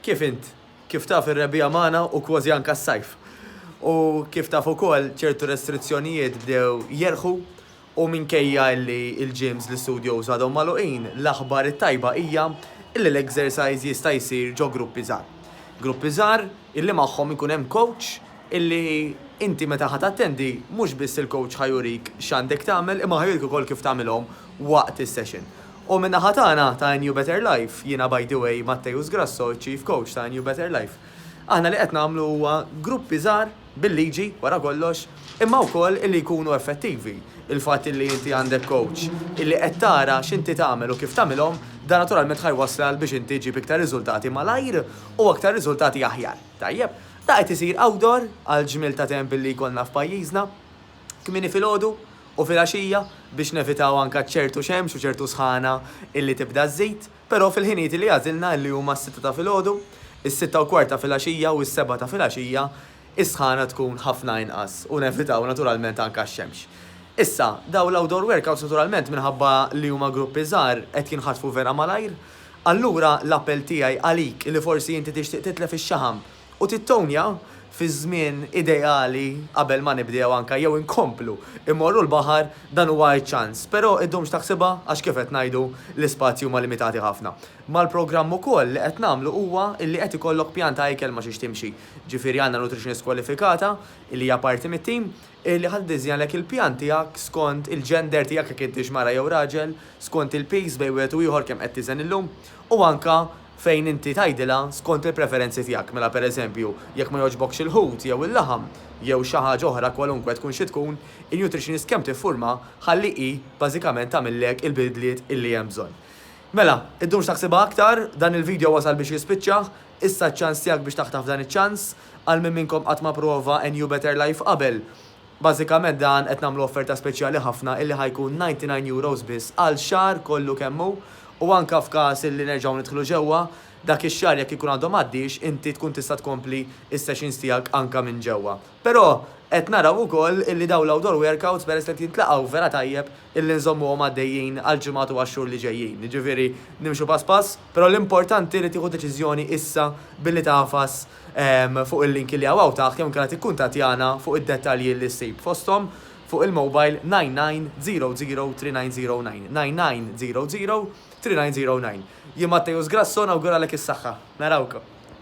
kif taf ir-rebija magħna u kważi anke s-sajf. U kif taf ukoll ċertu restrizzjonijiet bdew jerħu u minkejja li il-gyms l-studios għadhom magħluqin, l-aħbar it-tajba hija illi l-exercise jista' jsir ġo gruppi żgħar. Gruppi żgħar illi magħhom ikun hemm coach illi inti meta ħadd attendi mhux biss il-coach ħajurik x'għandek tagħmel imma ħajurek ukoll kif tagħmilhom waqt is-session. U minna ħatana ta' New Better Life, jiena by the way Mattejus Grasso, Chief Coach ta' New Better Life. Aħna li qed nagħmlu huwa gruppi żgħar bil-liġi wara kollox, imma wkoll illi jkunu effettivi. Il-fatt illi inti għandek coach illi qed tara x'inti tagħmel u kif tagħmilhom, dan naturalment ħajwassal biex inti ġib iktar riżultati malajr u aktar riżultati aħjar. Tajjeb, da qed isir outdoor għal ġmil ta' temp illi jkollna f'pajjiżna, kmieni filgħodu u fil-għaxija biex nevitaw anka ċertu xemx u ċertu sħana illi tibda żżid, però fil-ħiniet li għażilna illi huma s-6 ta' filgħodu, is-6:15 fil-għaxija u s-7 ta' fil-għaxija, is-sħana tkun ħafna inqas u nevitaw naturalment anka x-xemx. Issa, daw l-outdoor workouts naturalment minħabba li huma gruppi żgħar qed jinħatfu vera malajr, allura l-appell tiegħi għalik li forsi inti tixtieq titlef ix-xaħam u tittonja fi żmien ideali qabel ma nibdew anka jew inkomplu immorru l-baħar dan huwa ċans, però iddumx taħsibha għax kif qed ngħidu l-ispazju huma limitati ħafna. Mal-programm ukoll li qed nagħmlu huwa li qed ikollok pjan ta' ikel ma xiex timxi. Ġifieri għandna nutritionist kwalifikata li hija parti mit-tim li ħadd diżjanlek il-pjan tiegħek skont il-gender tiegħek jekk intix mara jew raġel, skont il-pace bejn wieħed u ieħor kemm qed tiżen illum u anka fejn inti tgħidilha skont il-preferenzi tiegħek. Mela pereżempju, jekk ma jogħġbokx il-ħut jew il-laħam jew xi ħaġa oħra kwalunkwe tkun xi tkun, il-nutritionist kemm tiffurma ħalli hi bażikament tagħmillek il-bidliet illi hemm bżonn. Mela, iddumx taħsibha aktar, dan il-video wasal biex jispiċċaħ, issa ċ-ċans tiegħek biex taħtaf dan iċ-ċans għal min minnkom qatt ma prova a New Better Life qabel. Bażikament dan qed nagħmlu offerta speċjali ħafna illi ħajkun €99 biss għal xahar kollu kemm hu. U anka f'każ illi nerġgħu nidħlu ġewwa, dak ix-xahar jekk ikun għadhom għaddix, inti tkun tista' tkompli is-sessions tiegħek anka minn ġewwa. Però qed naraw ukoll illi dawn l-outdoor workouts peress li jintlaqgħu vera tajjeb illi nżommuhom għaddejjin għal ġimgħat u għax-xhur li ġejjin. Jiġifieri nimxu pass pass, però l-importanti li tieħu deċiżjoni issa billi tafas fuq il-link li hawn taħt jew kienet ikkuntattjana fuq id-dettalji li ssib fosthom fuq il-mobile 99003909 99003909. Jien Mattejus Grasso nawguralek is-saħħa. Narawkom.